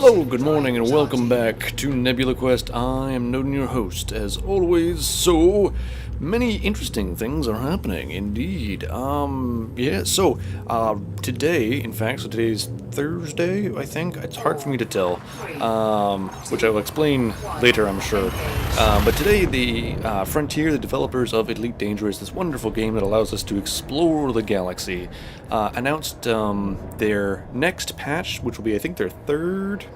Hello, good morning, and welcome back to Nebula Quest. I am Noden, your host, as always. So many interesting things are happening, indeed. Today, in fact, today's Thursday, I think. It's hard for me to tell, which I will explain later, I'm sure. But today, the Frontier, the developers of Elite Dangerous, this wonderful game that allows us to explore the galaxy, announced their next patch, which will be, I think, their third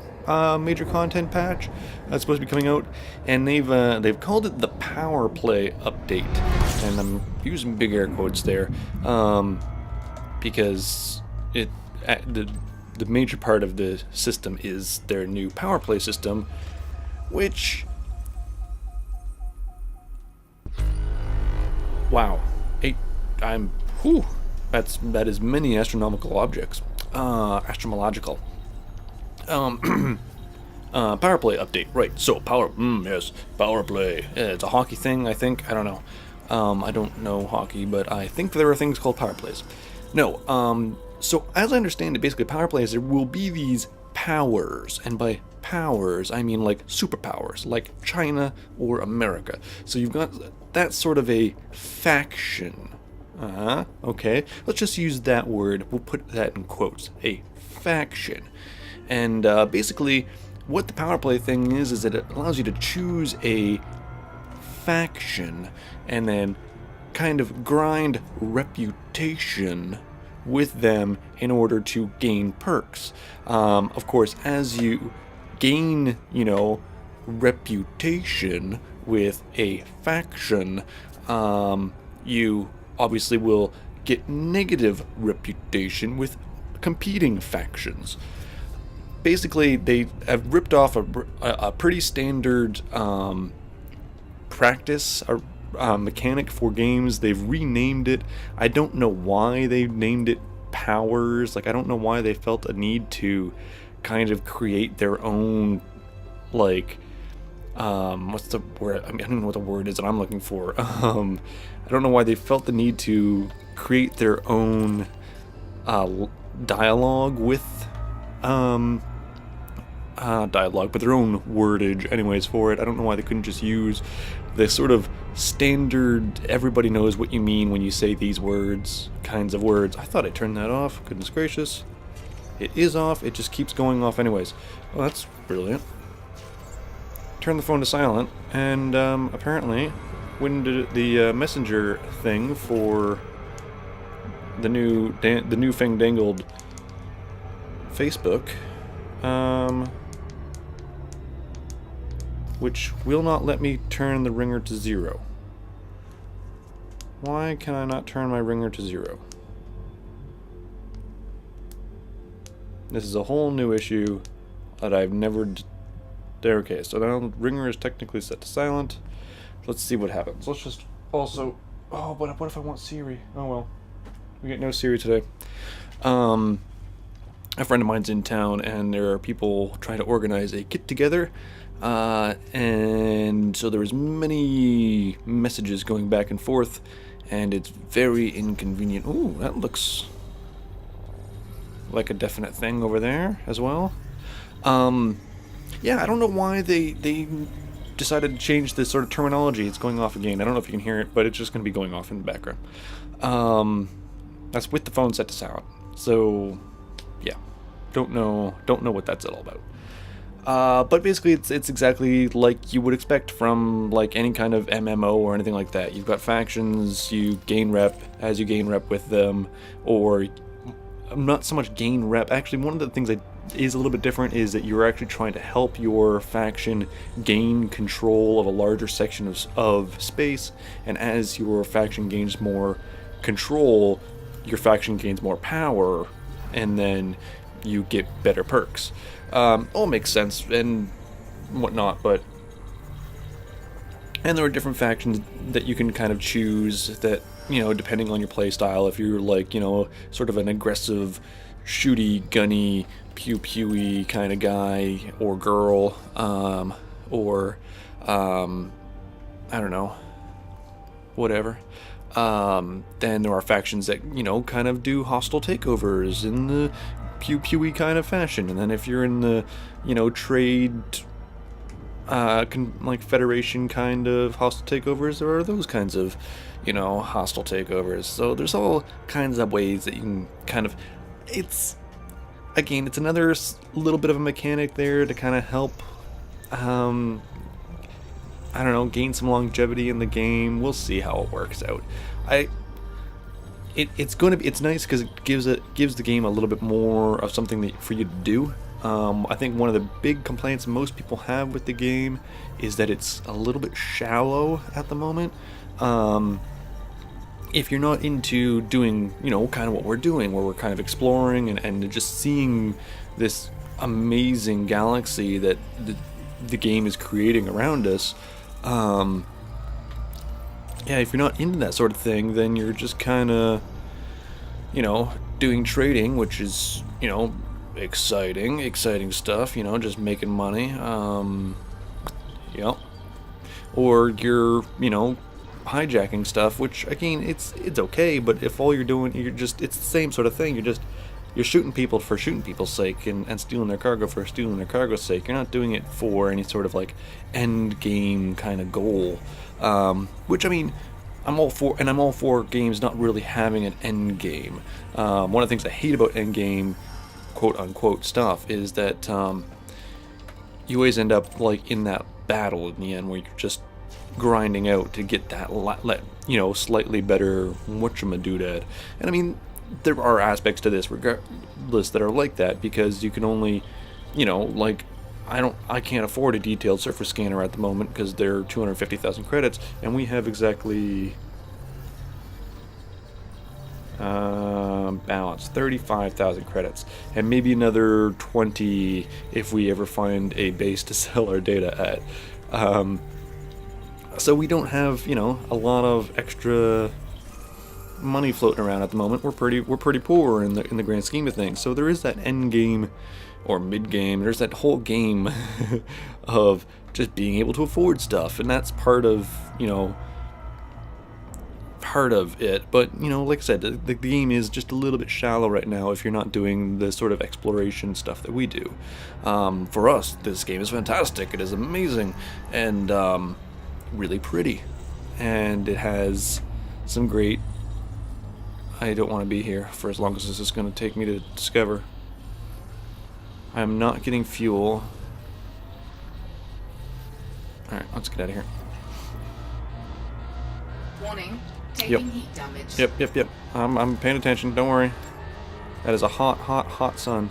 major content patch that's supposed to be coming out, and they've called it the Power Play Update, and I'm using big air quotes there, because the major part of the system is their new Power Play system, which, wow, that is many astronomical objects, astromological. Power Play update, right? So Power Play. Yeah, it's a hockey thing, I think. I don't know. I don't know hockey, but I think there are things called Power Plays. No. So as I understand it, basically Power Plays, there will be these powers, and by powers I mean like superpowers, like China or America. So you've got that sort of a faction. Okay. Let's just use that word. We'll put that in quotes. A faction. And basically, what the Power Play thing is that it allows you to choose a faction and then kind of grind reputation with them in order to gain perks. Of course, as you gain, reputation with a faction, you obviously will get negative reputation with competing factions. Basically, they have ripped off a pretty standard practice mechanic for games. They've renamed it. I don't know why they named it Powers. I don't know why they felt a need to kind of create their own, what's the word? I don't know what the word is that I'm looking for. I don't know why they felt the need to create their own dialogue with but their own wordage anyways for it. I don't know why they couldn't just use the sort of standard, everybody knows what you mean when you say these words, kinds of words. I thought I turned that off. Goodness gracious. It is off. It just keeps going off anyways. Well, that's brilliant. Turn the phone to silent, and apparently when the messenger thing for the new fandangled Facebook, which will not let me turn the ringer to 0. Why can I not turn my ringer to 0? This is a whole new issue that I've never... There, okay, so now the ringer is technically set to silent. Let's see what happens. Let's just also... Oh, but what if I want Siri? Oh well. We get no Siri today. A friend of mine's in town, and there are people trying to organize a get-together, and so there was many messages going back and forth, and it's very inconvenient. Ooh, that looks like a definite thing over there as well. Yeah, I don't know why they decided to change this sort of terminology. It's going off again. I don't know if you can hear it, but it's just going to be going off in the background. That's with the phone set to silent. So, yeah, don't know what that's all about. But basically, it's exactly like you would expect from any kind of MMO or anything like that. You've got factions, you gain rep as you gain rep with them, or not so much gain rep. Actually, one of the things that is a little bit different is that you're actually trying to help your faction gain control of a larger section of space, and as your faction gains more control, your faction gains more power, and then you get better perks. All makes sense and whatnot, and there are different factions that you can kind of choose that, depending on your play style, if you're sort of an aggressive, shooty, gunny, pew-pewy kind of guy or girl, or I don't know, whatever. Then there are factions that, kind of do hostile takeovers in the pew-pewy kind of fashion. And then if you're in the, trade, like Federation kind of hostile takeovers, there are those kinds of, hostile takeovers. So there's all kinds of ways that you can kind of, it's another little bit of a mechanic there to kind of help, I don't know, gain some longevity in the game. We'll see how it works out. It's nice because it gives the game a little bit more of something for you to do. I think one of the big complaints most people have with the game is that it's a little bit shallow at the moment. If you're not into doing, kind of what we're doing, where we're kind of exploring and just seeing this amazing galaxy that the game is creating around us, if you're not into that sort of thing, then you're just kind of, doing trading, which is, exciting stuff, just making money, or you're, hijacking stuff, which again, it's okay, but if all you're doing, it's the same sort of thing. You're shooting people for shooting people's sake and stealing their cargo for stealing their cargo's sake. You're not doing it for any sort of like end game kind of goal, which I mean, I'm all for games not really having an end game. One of the things I hate about end game, quote unquote, stuff is that you always end up like in that battle in the end where you're just grinding out to get that slightly better whatchamadoodad. And I mean, there are aspects to this regardless that are like that, because you can only, I can't afford a detailed surface scanner at the moment because they're 250,000 credits, and we have exactly balance 35,000 credits, and maybe another 20 if we ever find a base to sell our data at. So we don't have, a lot of extra money floating around at the moment. We're pretty poor in the grand scheme of things. So there is that end game or mid game. There's that whole game of just being able to afford stuff, and that's part of it. But like I said, the game is just a little bit shallow right now if you're not doing the sort of exploration stuff that we do. For us, this game is fantastic. It is amazing and really pretty, and it has some great. I don't want to be here for as long as this is going to take me to discover. I'm not getting fuel. Alright, let's get out of here. Warning, taking heat damage. Yep. I'm paying attention, don't worry. That is a hot sun.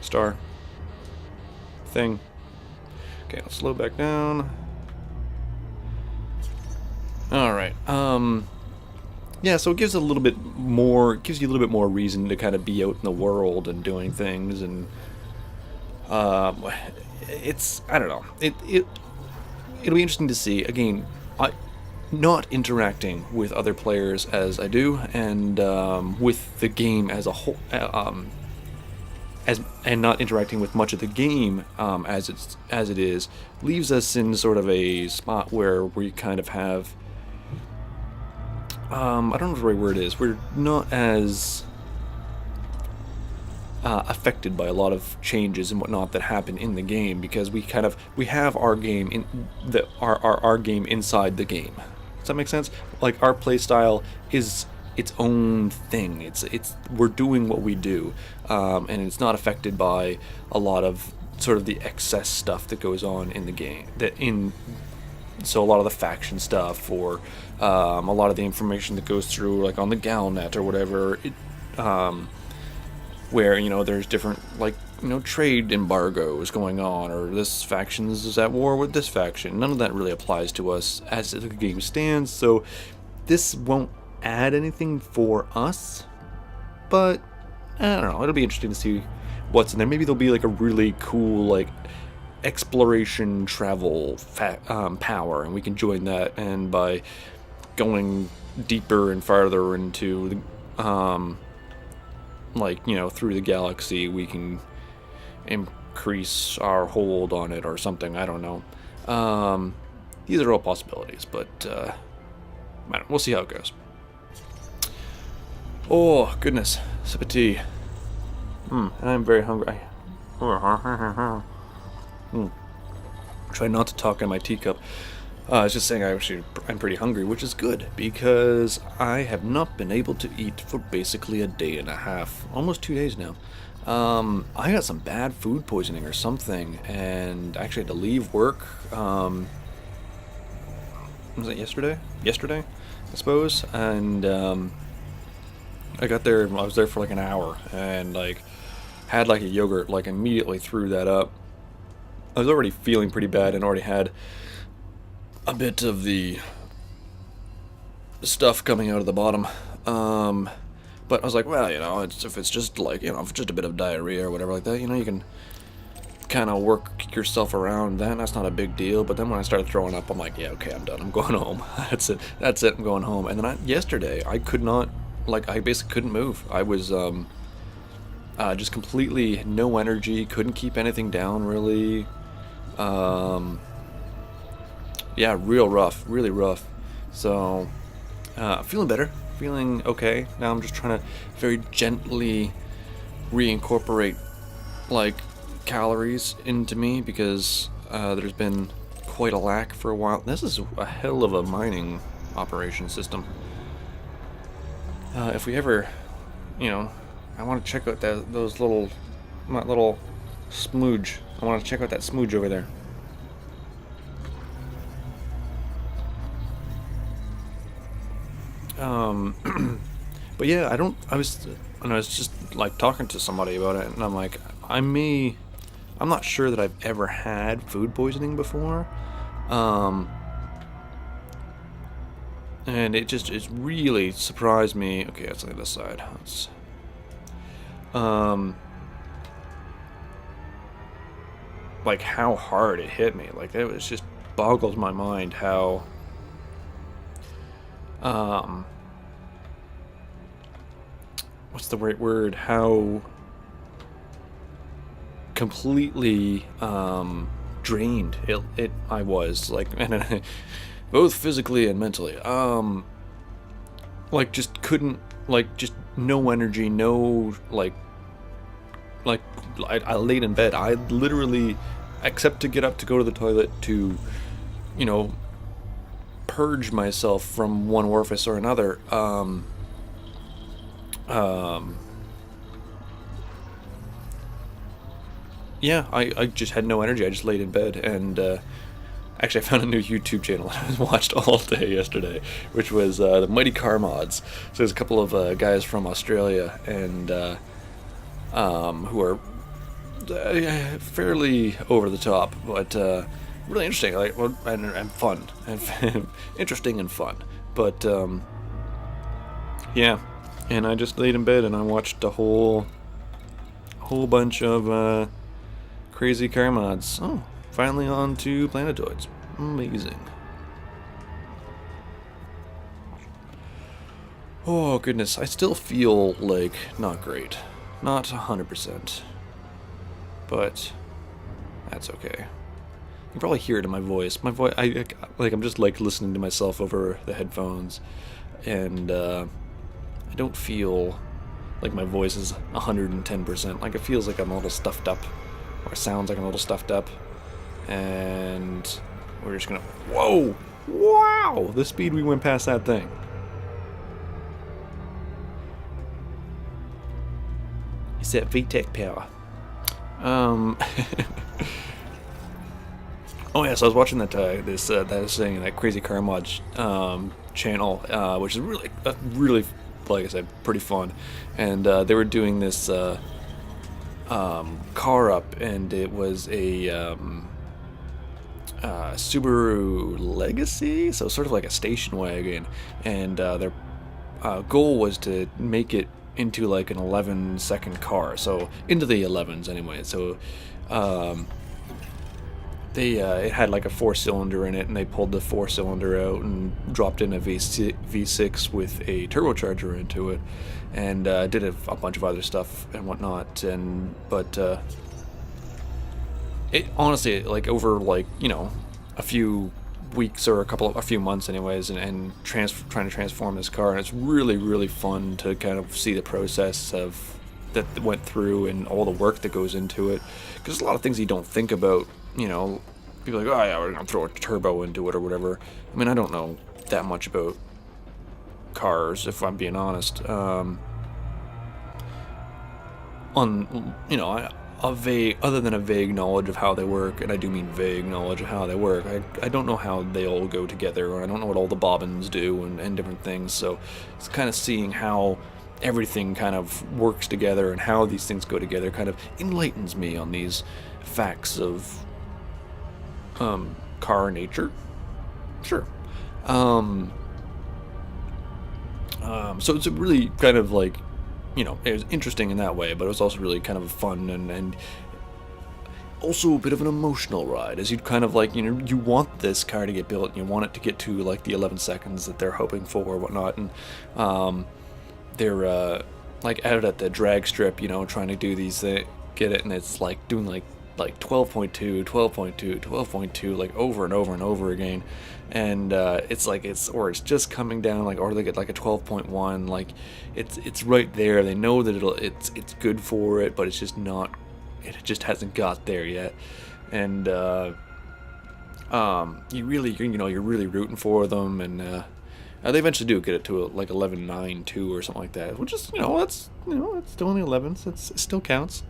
Star. Thing. Okay, let's slow back down. Alright, yeah, so it gives you a little bit more reason to kind of be out in the world and doing things, and it's, I don't know, it'll be interesting to see. Again, not interacting with other players as I do, and with the game as a whole, and not interacting with much of the game as it is, leaves us in sort of a spot where we kind of have. I don't know what the right word is. We're not as affected by a lot of changes and whatnot that happen in the game, because we have our game in our game inside the game. Does that make sense? Like, our play style is its own thing. We're doing what we do, and it's not affected by a lot of sort of the excess stuff that goes on in the game. So a lot of the faction stuff, or a lot of the information that goes through, like on the Galnet or whatever, where there's different trade embargoes going on, or this faction is at war with this faction. None of that really applies to us as the game stands. So this won't add anything for us, but I don't know. It'll be interesting to see what's in there. Maybe there'll be like a really cool exploration travel power, and we can join that, and by going deeper and farther into the through the galaxy, we can increase our hold on it or something. I don't know. These are all possibilities, but we'll see how it goes. Oh goodness, sip of tea. And I'm very hungry. Try not to talk in my teacup. I was just saying I'm pretty hungry, which is good because I have not been able to eat for basically a day and a half, almost 2 days now. I got some bad food poisoning or something, and actually had to leave work. Was it yesterday? Yesterday, I suppose. And I got there. I was there for like an hour, and like had like a yogurt. Like immediately threw that up. I was already feeling pretty bad, and already had a bit of the stuff coming out of the bottom. But I was like, well, if it's just like, if it's just a bit of diarrhea or whatever like that, you can kind of work yourself around that. That's not a big deal. But then when I started throwing up, I'm like, yeah, okay, I'm done. I'm going home. That's it. I'm going home. And then yesterday, I could not, I basically couldn't move. I was just completely no energy. Couldn't keep anything down really. Yeah, real rough, really rough. So, feeling better, feeling okay. Now I'm just trying to very gently reincorporate, calories into me because there's been quite a lack for a while. This is a hell of a mining operation system. If we ever, I want to check out that little smooge. I want to check out that smooge over there. But yeah, I was just talking to somebody about it, and I'm like, I'm not sure that I've ever had food poisoning before. And it really surprised me. Okay, that's on the other side. How hard it hit me. It was just boggled my mind how what's the right word? How completely drained I was, and both physically and mentally. Just couldn't, just no energy, no I laid in bed. I literally, except to get up to go to the toilet to, purge myself from one orifice or another. Yeah, I just had no energy. I just laid in bed, and actually I found a new YouTube channel I watched all day yesterday, which was the Mighty Car Mods. So there's a couple of guys from Australia, and who are fairly over the top, but really interesting, and fun, and interesting and fun. But yeah, and I just laid in bed and I watched a whole bunch of crazy car mods. Oh, finally on to planetoids. Amazing. Oh goodness, I still feel not great, not 100%, but that's okay. You can probably hear it in my voice. I'm just listening to myself over the headphones, and I don't feel like my voice is 110%. It feels like I'm a little stuffed up, or it sounds like I'm a little stuffed up, and we're just gonna. Whoa! Wow! The speed we went past that thing. It's that VTEC power. Oh yeah, so I was watching that that Crazy Car Mod channel, which is really, like I said, pretty fun, and they were doing this car up, and it was a Subaru Legacy, so sort of like a station wagon, and their goal was to make it into an 11-second car, so into the 11s anyway. So it had a 4-cylinder in it, and they pulled the 4-cylinder out and dropped in a V6 with a turbocharger into it, and did a bunch of other stuff and whatnot. But it honestly, over a few weeks or a few months anyways, and trying to transform this car, and it's really fun to kind of see the process of that went through and all the work that goes into it. Because there's a lot of things you don't think about. You know, people are like, oh yeah, we're gonna throw a turbo into it or whatever. I mean, I don't know that much about cars, if I'm being honest. Other than a vague knowledge of how they work, and I do mean vague knowledge of how they work, I don't know how they all go together, or I don't know what all the bobbins do and different things, so it's kind of seeing how everything kind of works together and how these things go together kind of enlightens me on these facts of car nature. Sure. So it's a really kind of like, you know, it was interesting in that way, but it was also really kind of fun and also a bit of an emotional ride, as you'd kind of like, you know, you want this car to get built and you want it to get to like the 11 seconds that they're hoping for or whatnot, and they're like out at the drag strip, you know, trying to do these get it, and it's like doing like 12.2, 12.2, 12.2, like over and over and over again, and it's like it's just coming down, like, or they get like a 12.1, like it's right there. They know that it's good for it, but it's just not. It just hasn't got there yet, and you're really rooting for them, and they eventually do get it to like 11.9 or something like that, which is, it's still only 11, so it still counts.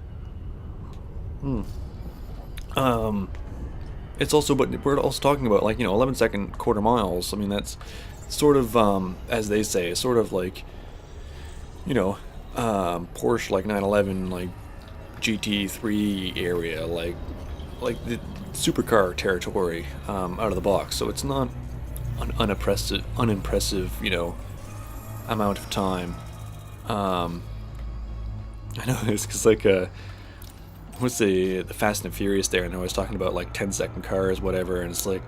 It's also, but we're also talking about, like, 11-second quarter miles. I mean, that's sort of, as they say, sort of like, Porsche, like 911, like GT3 area, like the supercar territory, out of the box. So it's not an unimpressive, amount of time. I know this because, like, what's the Fast and Furious there, and I was talking about like 10-second cars, whatever, and it's like,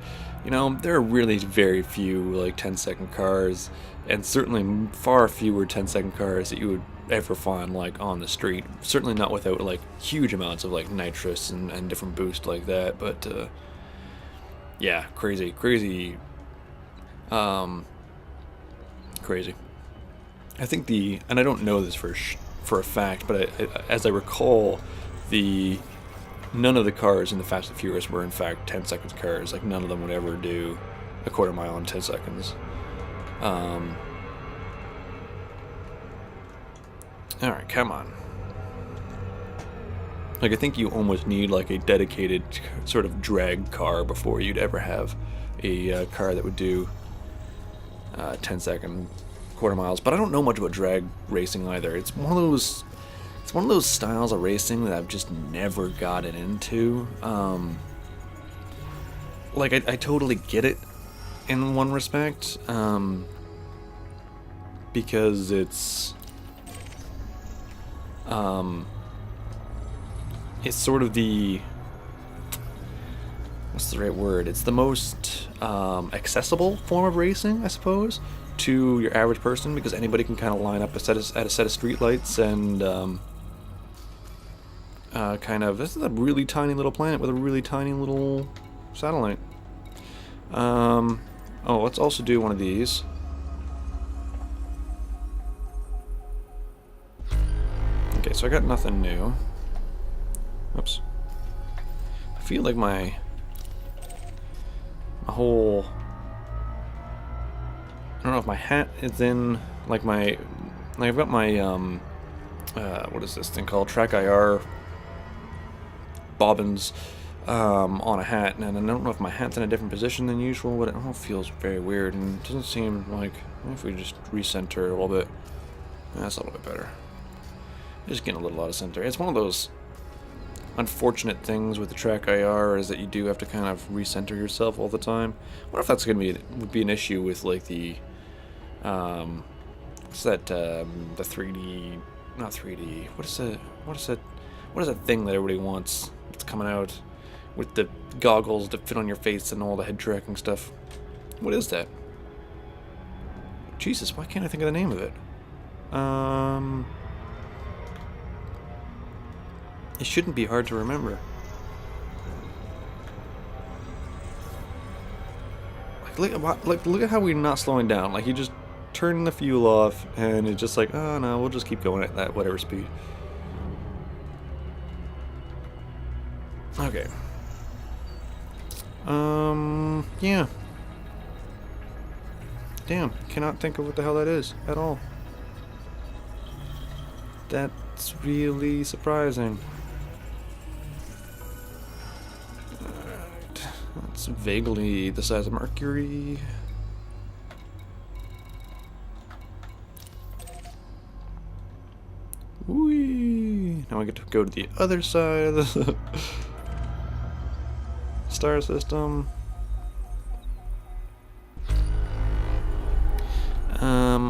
there are really very few like 10-second cars, and certainly far fewer 10-second cars that you would ever find like on the street. Certainly not without like huge amounts of like nitrous and different boost like that. But yeah, crazy. I think and I don't know this for a fact, but as I recall, none of the cars in the Fast and Furious were in fact 10-second cars. Like, none of them would ever do a quarter mile in 10 seconds. Alright, come on. Like, I think you almost need like a dedicated sort of drag car before you'd ever have a car that would do 10-second quarter miles. But I don't know much about drag racing either. It's one of those styles of racing that I've just never gotten into. Like, I totally get it in one respect, because it's sort of what's the right word? It's the most accessible form of racing, I suppose, to your average person, because anybody can kind of line up at a set of streetlights and this is a really tiny little planet with a really tiny little satellite. Let's also do one of these. Okay, so I got nothing new. Oops. I feel like my whole... I don't know if my hat is in, like, I've got my, what is this thing called? Track IR bobbins on a hat, and I don't know if my hat's in a different position than usual, but it all feels very weird, and it doesn't seem like, if we just recenter a little bit, that's a little bit better. Just getting a little out of center. It's one of those unfortunate things with the Track IR, is that you do have to kind of recenter yourself all the time. I wonder if that's would be an issue with like the what's that, the 3D, not 3D, what is that thing that everybody wants that's coming out with the goggles that fit on your face and all the head tracking stuff? What is that? Jesus, why can't I think of the name of it? It shouldn't be hard to remember. Look at how we're not slowing down. Like, you just turn the fuel off, and it's just like, oh no, we'll just keep going at that whatever speed. Okay. Yeah. Damn, cannot think of what the hell that is at all. That's really surprising. Alright. That's vaguely the size of Mercury. Whee! Now we get to go to the other side of the star system.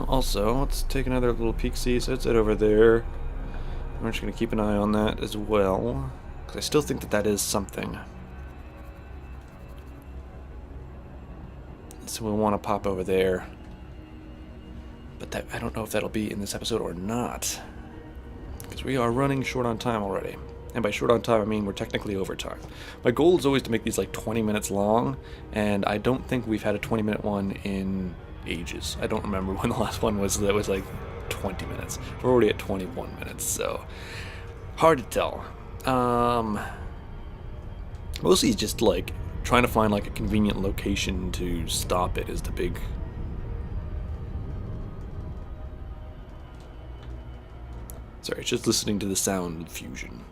Also, let's take another little peek-see. So it's it over there. We're just going to keep an eye on that as well, because I still think that that is something. So we'll want to pop over there. But that, I don't know if that'll be in this episode or not, because we are running short on time already. And by short on time, I mean we're technically over time. My goal is always to make these like 20 minutes long, and I don't think we've had a 20-minute one in ages. I don't remember when the last one was that was like 20 minutes. We're already at 21 minutes, so hard to tell. Mostly just like trying to find like a convenient location to stop it is the big... Sorry, it's just listening to the sound fusion.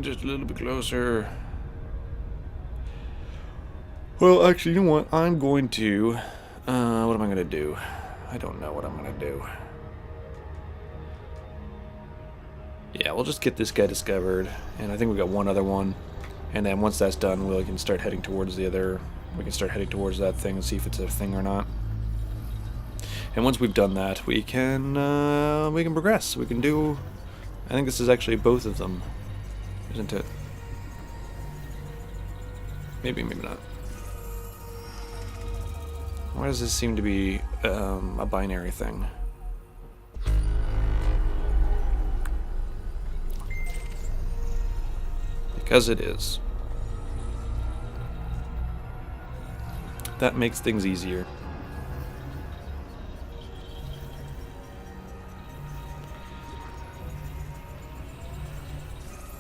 Just a little bit closer. Well, actually, you know what? I'm going to... what am I going to do? I don't know what I'm going to do. Yeah, we'll just get this guy discovered. And I think we got one other one. And then once that's done, we can start heading towards the other... We can start heading towards that thing and see if it's a thing or not. And once we've done that, we can progress. We can do... I think this is actually both of them, isn't it? Maybe, maybe not. Why does this seem to be a binary thing? Because it is. That makes things easier.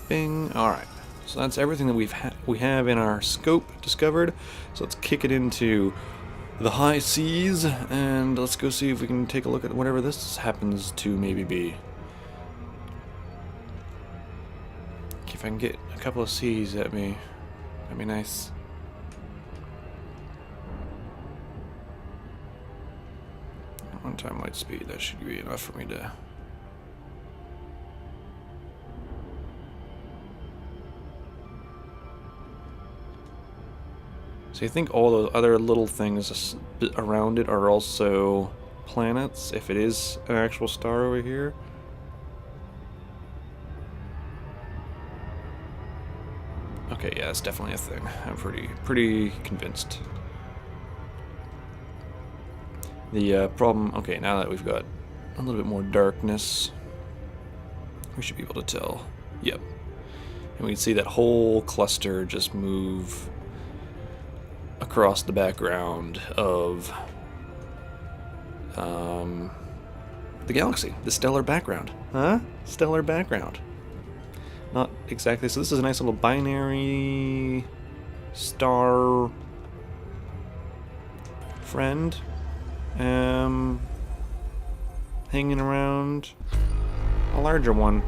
Bing. Alright. So that's everything that we have in our scope discovered. So let's kick it into the high seas and let's go see if we can take a look at whatever this happens to maybe be. If I can get a couple of C's at me, that'd be nice. One time light speed, that should be enough for me to... So I think all those other little things around it are also planets, if it is an actual star over here. Okay, yeah, it's definitely a thing. I'm pretty convinced. The problem... Okay, now that we've got a little bit more darkness, we should be able to tell. Yep. And we can see that whole cluster just move across the background of the galaxy, the stellar background. Huh? Stellar background. Not exactly. So this is a nice little binary star friend hanging around a larger one.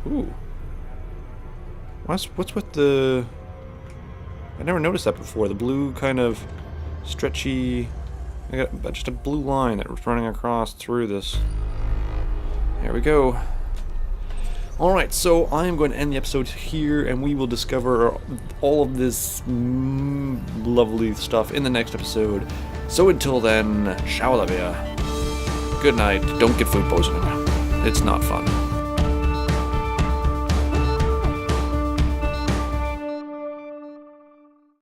Ooh. What's with the... I never noticed that before. The blue kind of stretchy... I got just a blue line that was running across through this. There we go. Alright, so I am going to end the episode here, and we will discover all of this lovely stuff in the next episode. So until then, ciao la via. Good night. Don't get food poisoning. It's not fun.